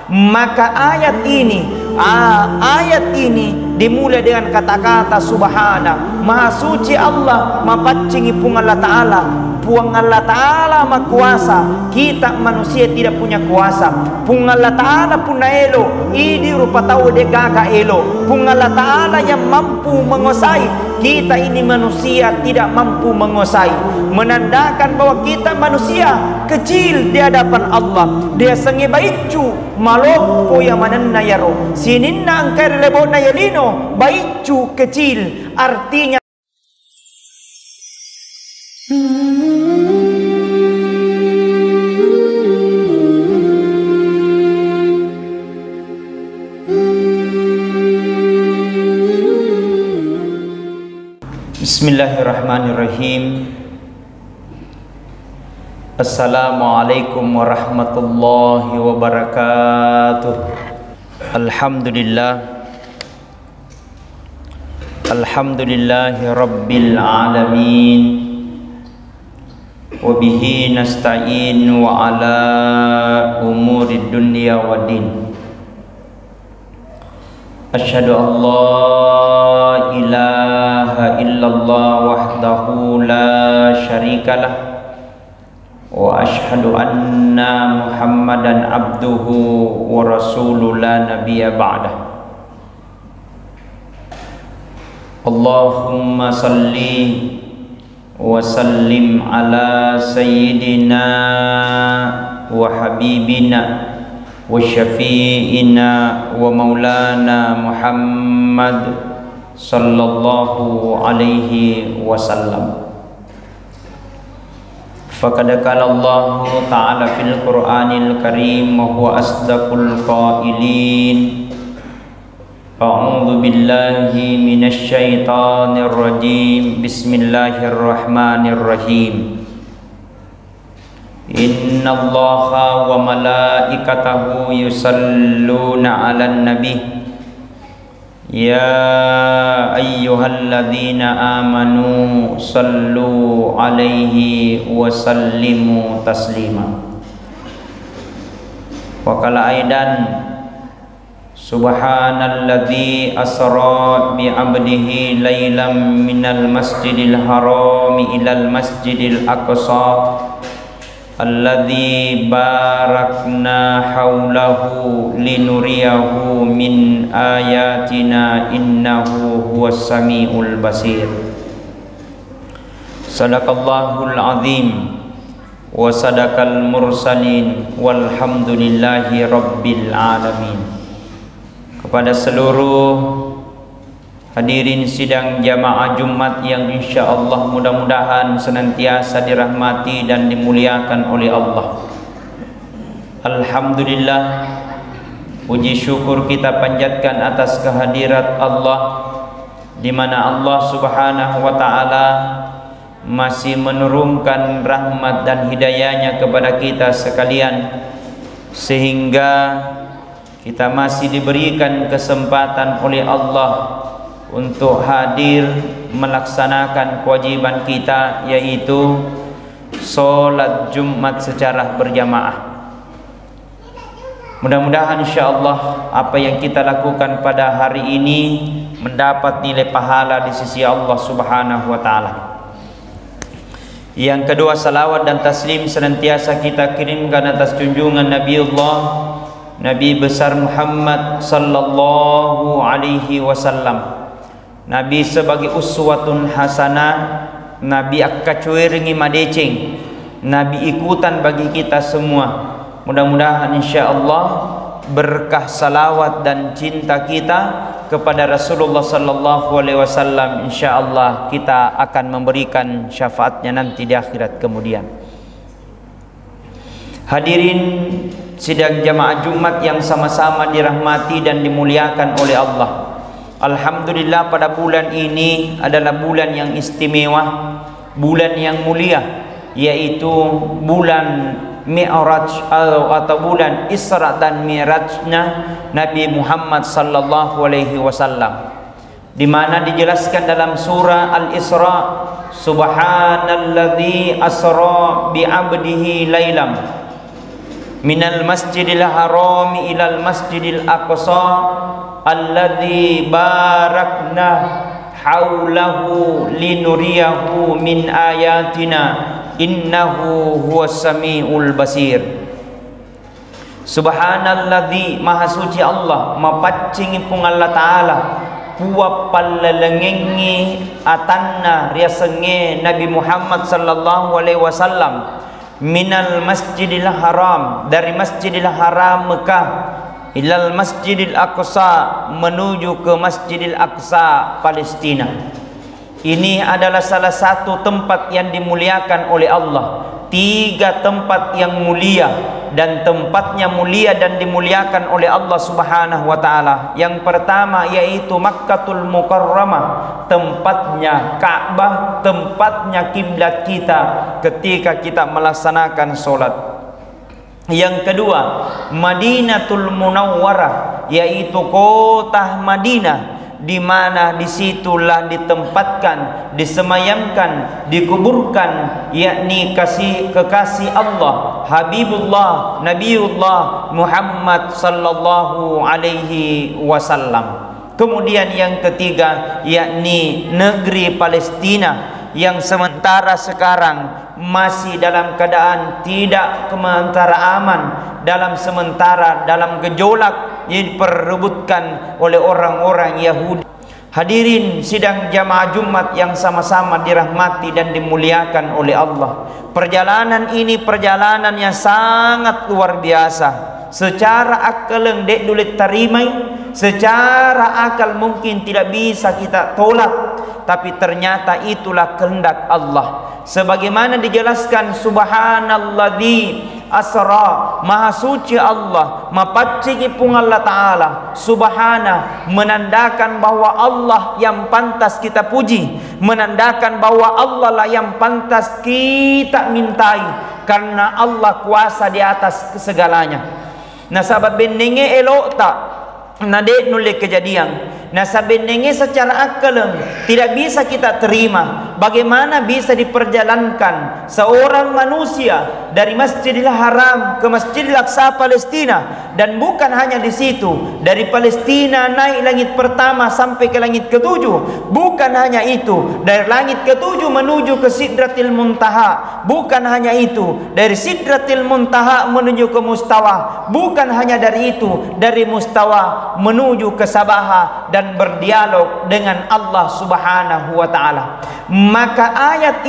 Maka ayat ini dimulai dengan kata-kata subhana, maha suci Allah, mapaccingi pung Allah Ta'ala. Puang Allah Ta'ala ma kuasa, kita manusia tidak punya kuasa. Pung Allah Ta'ala pun na elo, idi rupa tahu de gaga elo. Pung Allah Ta'ala yang mampu menguasai, kita ini manusia tidak mampu menguasai. Menandakan bahwa kita manusia kecil di hadapan Allah. Dia sengi baicu maloko yang manenna yaro, sininna angkar lebona yalino, baicu kecil artinya Bismillahirrahmanirrahim. Assalamualaikum warahmatullahi wabarakatuh. Alhamdulillahi rabbil alamin. Wabihi nasta'in wa ala umurid dunya waddin. Asyhadu an la ilaha illallah wahdahu la syarikalah wa asyhadu anna Muhammadan abduhu wa rasuluhu la nabiyya ba'dah. Allahumma salli wa sallim ala sayyidina wa habibina wa syafi'ina wa maulana Muhammad sallallahu alaihi wasallam. Faqad qala Allah ta'ala fil Qur'anil Karim wa huwa asdaqul qailin. A'udzu billahi minasy syaithanir rajim. Bismillahirrahmanirrahim. Innallaha wa malaikatahu yusalluna 'alan nabi. Ya ayyuhalladzina amanu sallu 'alaihi wa sallimu taslima. Wa qala aidan subhanalladzi asra bi 'abdihi lailam minal masjidil harami ilal masjidil aqsa alladzi barakna haulahu linuriyahu min ayatina innahu huwas samiul basir. Sadaqallahul azim wa sadaqal mursalin walhamdulillahi rabbil alamin. Kepada seluruh hadirin sidang jamaah Jumat yang insyaallah mudah-mudahan senantiasa dirahmati dan dimuliakan oleh Allah. Alhamdulillah, puji syukur kita panjatkan atas kehadirat Allah, di mana Allah Subhanahu wa taala masih menurunkan rahmat dan hidayahnya kepada kita sekalian, sehingga kita masih diberikan kesempatan oleh Allah untuk hadir melaksanakan kewajiban kita, yaitu sholat Jumat secara berjamaah. Mudah-mudahan insyaallah apa yang kita lakukan pada hari ini mendapat nilai pahala di sisi Allah Subhanahu wa taala. Yang kedua, salawat dan taslim senantiasa kita kirimkan atas junjungan Nabiullah Nabi besar Muhammad sallallahu alaihi wasallam. Nabi sebagai uswatun hasanah, Nabi akacuiringi madeceng, Nabi ikutan bagi kita semua. Mudah-mudahan insyaallah berkah salawat dan cinta kita kepada Rasulullah sallallahu alaihi wasallam, insyaallah kita akan memberikan syafaatnya nanti di akhirat kemudian. Hadirin sidang jamaah Jumat yang sama-sama dirahmati dan dimuliakan oleh Allah. Alhamdulillah, pada bulan ini adalah bulan yang istimewa, bulan yang mulia, yaitu bulan Mi'raj atau bulan Isra dan Mi'rajnya Nabi Muhammad sallallahu alaihi wasallam, di mana dijelaskan dalam surah Al-Isra, subhanalladzi asra bi 'abdihi lailam minal masjidil harami ilal masjidil aqsa alladzi barakna haulahu linuriyahu min ayatina innahu huwas samiul basir. Subhanalladzi, maha suci Allah, mapaccingi pung Allah Ta'ala puwa pallalengengi atanna riasenge Nabi Muhammad sallallahu alaihi wasallam minal masjidil haram, dari masjidil haram Mekah, ilal masjidil aqsa, menuju ke masjidil aqsa Palestina. Ini adalah salah satu tempat yang dimuliakan oleh Allah. 3 tempat yang mulia, dan tempatnya mulia dan dimuliakan oleh Allah Subhanahu wa Ta'ala. Yang pertama yaitu Makkatul Mukarramah, tempatnya Ka'bah, tempatnya kiblat kita ketika kita melaksanakan sholat. Yang kedua Madinatul Munawwarah, yaitu kota Madinah, di mana disitulah ditempatkan, disemayamkan, dikuburkan, yakni kekasih Allah, Habibullah, Nabiullah Muhammad sallallahu alaihi wasallam. Kemudian yang ketiga yakni negeri Palestina, yang sementara sekarang masih dalam keadaan tidak sementara aman, dalam gejolak yang diperebutkan oleh orang-orang Yahudi. Hadirin sidang jamaah Jumat yang sama-sama dirahmati dan dimuliakan oleh Allah. Perjalanan ini perjalanan yang sangat luar biasa. Secara akal dek dulit tarimai, secara akal mungkin tidak bisa kita tolak, tapi ternyata itulah kehendak Allah. Sebagaimana dijelaskan, subhanalladzi asra, maha suci Allah, mapaccingi pung Allah Ta'ala, subhana, menandakan bahwa Allah yang pantas kita puji, menandakan bahwa Allah lah yang pantas kita mintai, karena Allah kuasa di atas segalanya. Nah sahabat benenge elok tak nade nulis kejadian. Nah sebenarnya secara akal tidak bisa kita terima bagaimana bisa diperjalankan seorang manusia dari Masjidil Haram ke Masjidil Aqsa Palestina, dan bukan hanya di situ, dari Palestina naik langit pertama sampai ke langit ketujuh. Bukan hanya itu, dari langit ketujuh menuju ke Sidratil Muntaha. Bukan hanya itu, dari Sidratil Muntaha menuju ke Mustawa. Bukan hanya dari itu, dari Mustawa menuju ke Sabaha dan berdialog dengan Allah Subhanahu wa Ta'ala. Maka ayat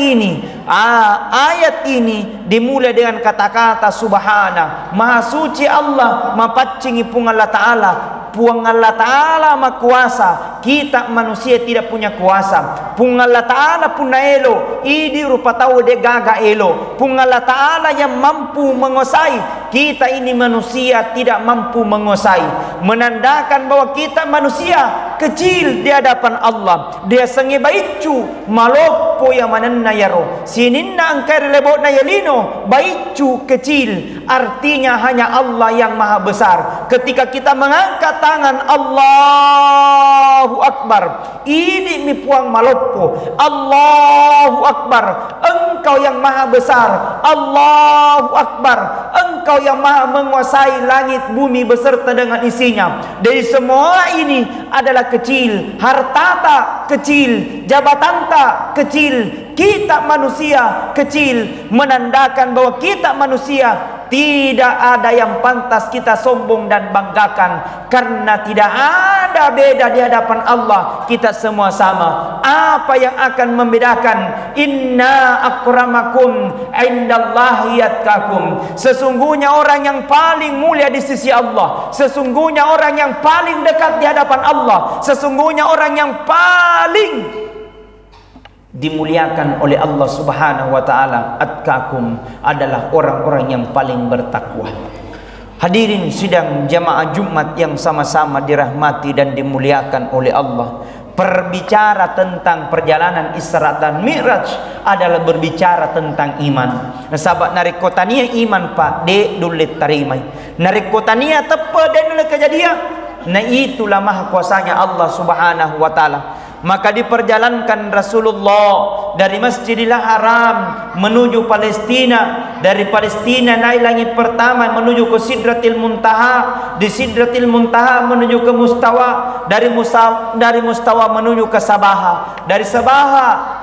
ini dimulai dengan kata-kata subhana, maha suci Allah, mapaccingi pung Allah Ta'ala. Puang Allah Ta'ala ma kuasa, kita manusia tidak punya kuasa. Pung Allah Ta'ala pun na elo, idi rupa tahu de gaga elo. Pung Allah Ta'ala yang mampu menguasai, kita ini manusia tidak mampu menguasai. Menandakan bahwa kita manusia kecil di hadapan Allah. Dia sengi baicu malopo yang manenna yaro, sininna angkar lebot na yalino, baicu kecil, artinya hanya Allah yang maha besar. Ketika kita mengangkat tangan Allahu Akbar, ini mi puang malopo, Allahu Akbar, engkau yang maha besar, Allahu Akbar, engkau yang maha menguasai langit bumi beserta dengan isinya. Dari semua ini adalah kecil, harta tak kecil, jabatan tak kecil, kita manusia kecil, menandakan bahwa kita manusia tidak ada yang pantas kita sombong dan banggakan, karena tidak ada beda di hadapan Allah. Kita semua sama. Apa yang akan membedakan? Inna akramakum indallahi atqakum. Sesungguhnya orang yang paling mulia di sisi Allah, sesungguhnya orang yang paling dekat di hadapan Allah, sesungguhnya orang yang paling dimuliakan oleh Allah Subhanahu wa Ta'ala, atqakum, adalah orang-orang yang paling bertakwa. Hadirin sidang jamaah Jumat yang sama-sama dirahmati dan dimuliakan oleh Allah. Berbicara tentang perjalanan Isra dan Mi'raj adalah berbicara tentang iman. Nah, sahabat narikotania iman pak de dulit tarimai. Narikotania tepe dan dulit kejadian. Nah itulah maha kuasanya Allah Subhanahu wa Ta'ala. Maka diperjalankan Rasulullah dari Masjidil Haram menuju Palestina, dari Palestina naik langit pertama menuju ke Sidratil Muntaha, di Sidratil Muntaha menuju ke Mustawa, dari Mustawa menuju ke Sabaha, dari Sabaha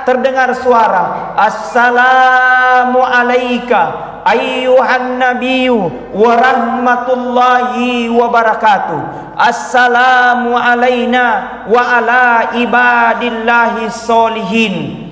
terdengar suara assalamu alayka ayyuhan nabiyyu wa rahmatullahi wa barakatuh, assalamu alayna wa ala ibadillahi sholihin,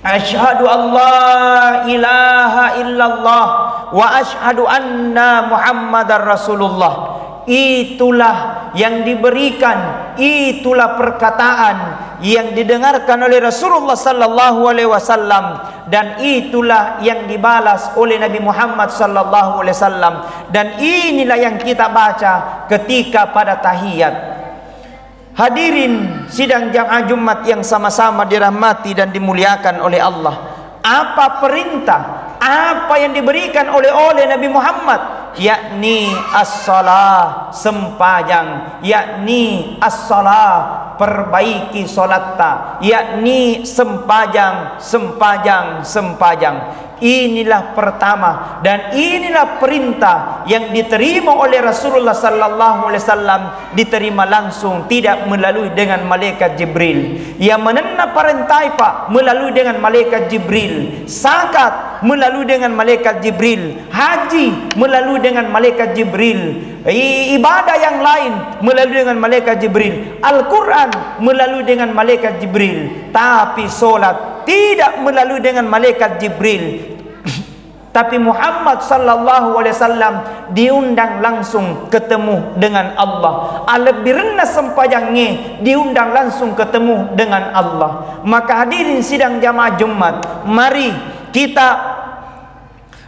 asyhadu an la ilaha illallah wa asyhadu anna muhammadar rasulullah. Itulah yang diberikan, itulah perkataan yang didengarkan oleh Rasulullah sallallahu alaihi wasallam, dan itulah yang dibalas oleh Nabi Muhammad sallallahu alaihi wasallam, dan inilah yang kita baca ketika pada tahiyat. Hadirin sidang jamaah Jumat yang sama-sama dirahmati dan dimuliakan oleh Allah, apa perintah, apa yang diberikan oleh Nabi Muhammad, yakni as-salah, sempajang, yakni as-salah, perbaiki solatta, yakni sempajang. Inilah pertama dan inilah perintah yang diterima oleh Rasulullah sallallahu alaihi wasallam, diterima langsung, tidak melalui dengan malaikat Jibril. Yang menena perintah Pak melalui dengan malaikat Jibril, zakat melalui dengan malaikat Jibril, haji melalui dengan malaikat Jibril, ibadah yang lain melalui dengan malaikat Jibril, Al-Quran melalui dengan malaikat Jibril, tapi solat tidak melalui dengan malaikat Jibril. Tapi Muhammad sallallahu alaihi wasallam diundang langsung ketemu dengan Allah. Lebih rendah sempajangnya diundang langsung ketemu dengan Allah. Maka hadirin sidang jamaah Jumat, mari kita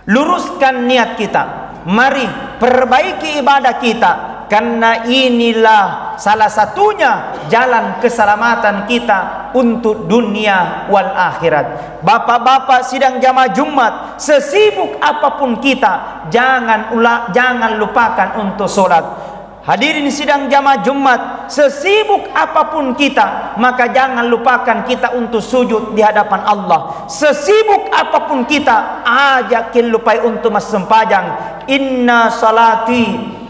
luruskan niat kita, mari perbaiki ibadah kita, karena inilah salah satunya jalan keselamatan kita untuk dunia wal akhirat. Bapak-bapak sidang jamaah Jumat, sesibuk apapun kita, jangan lupakan untuk solat. Hadirin sidang jamaah Jumat, sesibuk apapun kita, maka jangan lupakan kita untuk sujud di hadapan Allah. Sesibuk apapun kita, ajakin lupai untuk mas sempajang. Inna salati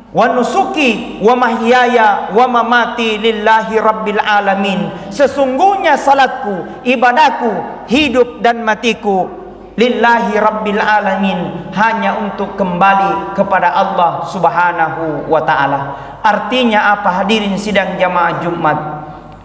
wa nusuki wa mahyaya wa mamati lillahi rabbil alamin. Sesungguhnya salatku, ibadahku, hidup dan matiku lillahi rabbil alamin, hanya untuk kembali kepada Allah subhanahu wa ta'ala. Artinya apa hadirin sidang jamaah Jumat?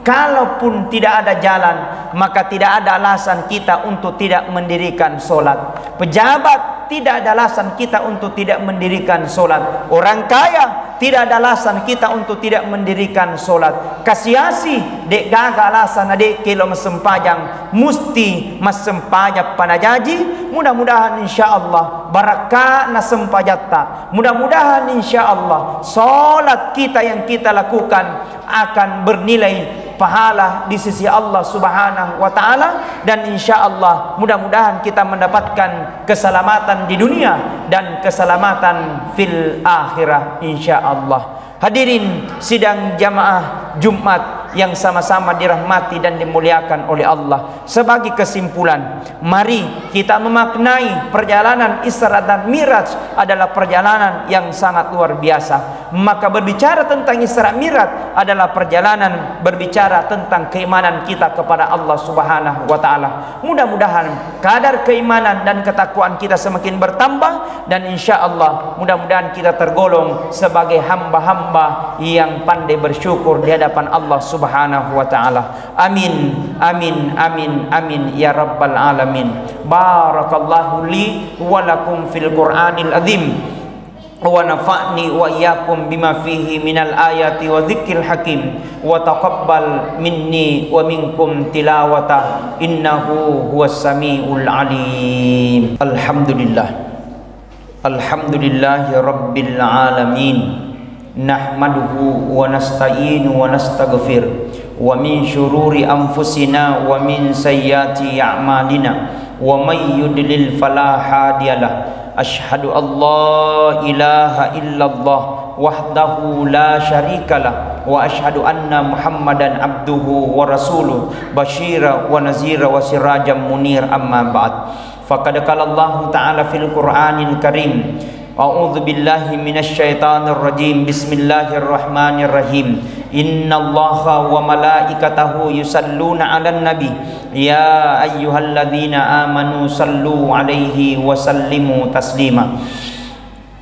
Kalaupun tidak ada jalan, maka tidak ada alasan kita untuk tidak mendirikan solat. Pejabat, tidak ada alasan kita untuk tidak mendirikan solat. Orang kaya, tidak ada alasan kita untuk tidak mendirikan solat. Kasiasi, dek gagal alasan adik kilo mesempajang, musti mesempajak panajaji. Mudah-mudahan insyaAllah barakah na sempajatta. Mudah-mudahan insyaAllah solat kita yang kita lakukan akan bernilai pahala di sisi Allah subhanahu wa ta'ala, dan insyaallah mudah-mudahan kita mendapatkan keselamatan di dunia dan keselamatan fil akhirah insyaallah. Hadirin sidang jamaah Jumat yang sama-sama dirahmati dan dimuliakan oleh Allah, sebagai kesimpulan, mari kita memaknai perjalanan Isra dan Miraj adalah perjalanan yang sangat luar biasa. Maka berbicara tentang Isra Miraj adalah perjalanan berbicara tentang keimanan kita kepada Allah subhanahu wa ta'ala. Mudah-mudahan kadar keimanan dan ketakwaan kita semakin bertambah, dan insyaallah mudah-mudahan kita tergolong sebagai hamba-hamba yang pandai bersyukur di hadapan Allah subhanahu wa ta'ala. Amin, amin, amin, amin ya rabbal alamin. Barakallahu li wa lakum fil Qur'anil azim, wa nafa'ni wa iyyakum bima fihi minal ayati wa dzikril hakim, wa taqabbal minni wa minkum tilawata innahu huwas samiul alim. Alhamdulillahi rabbil alamin. Nahmaduhu wa nasta'inu wa nastaghfir wa min syururi anfusina wa min sayyiati a'malina wa may yudlil fala hadiyalah. Asyhadu an la ilaha illallah wahdahu la syarikalah wa asyhadu anna Muhammadan abduhu wa rasuluh basyira wa nazira wa sirajam munir, amma ba'd. Faqad qala Allah ta'ala fil Qur'anil Karim, a'udzu billahi minasyaitonir rajim, bismillahirrahmanirrahim. Innallaha wa malaikatahu yusalluna 'alan nabi ya ayyuhalladzina amanu sallu 'alaihi wa sallimu taslima.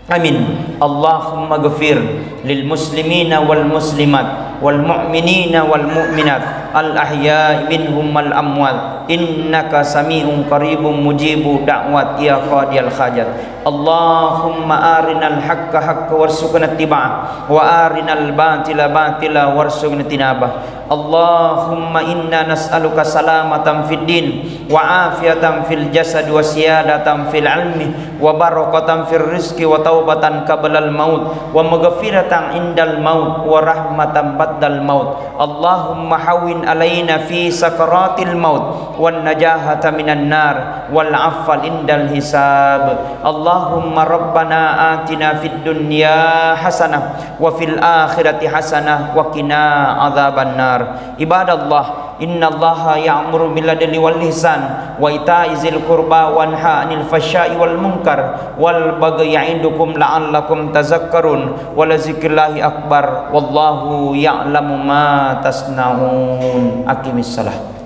Amin. Allahumma ghafir lil muslimina wal muslimat wal mu'minina wal mu'minat al ahya'i minhum wal amwat innaka sami'un qaribun mujibu da'wat ya qadiyal hajat. Allahumma arinal haqqa haqqa warzuqna ittiba'ah wa arinal batila batila warzuqna tinabah. Allahumma inna nas'aluka salamatan fid din wa afiyatan fil jasad wa siyadatan fil ilmi wa barakatan fil rizqi wa taubatan qablal maut wa maghfiratan indal maut wa rahmatan ba'dal maut. Allahumma hawwin alaina fi sakaratil maut wan najahata minan nar wal afwa indal hisab. Allahumma rabbana atina fid dunya hasanah wa fil akhirati hasanah wa qina adzaban nar. Ibadallah, innallaha ya'muru bil adli wal ihsan wa ita'i zil qurba wa yanha 'anil fahsya'i wal munkar wal bagyi ya'idukum la'allakum tazakkarun wa la zikrullahi akbar wallahu ya'lamu ma tasna'un. Aqimissalah.